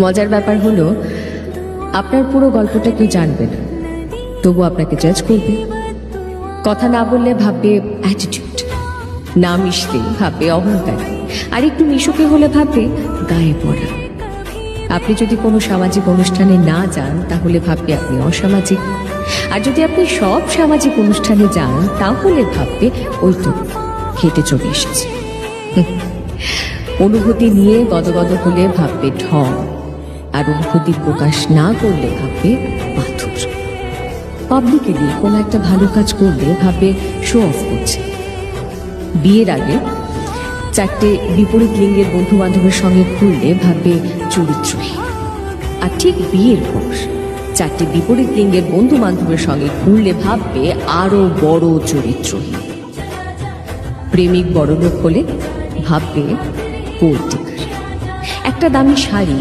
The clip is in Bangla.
মজার ব্যাপার হলো আপনার পুরো গল্পটা কেউ জানবে না, তবু আপনাকে জাজ করবে। কথা না বললে ভাববে অ্যাটিটিউড, না মিশলে ভাববে অহংকার, আর একটু মিশুকে হলে ভাববে গায়ে পড়া। আপনি যদি কোনো সামাজিক অনুষ্ঠানে না যান তাহলে ভাববে আপনি অসামাজিক, আর যদি আপনি সব সামাজিক অনুষ্ঠানে যান তাহলে ভাববে ওই তো হেঁটে চলে এসেছে। অনুভূতি নিয়ে গদগদ হলে ভাববে ঢং, আর অনুভূতি প্রকাশ না করলে ভাববে পাথর। পাবলিকেলি কোনো একটা ভালো কাজ করলে ভাববে শো অফ করছে। বিয়ের আগে 4টে বিপরীত লিঙ্গের বন্ধু বান্ধবের সঙ্গে ঘুরলে ভাববে চরিত্রহীন, আর ঠিক বিয়ের পর 4টে বিপরীত লিঙ্গের বন্ধু বান্ধবের সঙ্গে ঘুরলে ভাববে আরো বড় চরিত্রহীন। প্রেমিক বড়লোক হলে ভাববে গোল্ড ডিগার। একটা দামি শাড়ি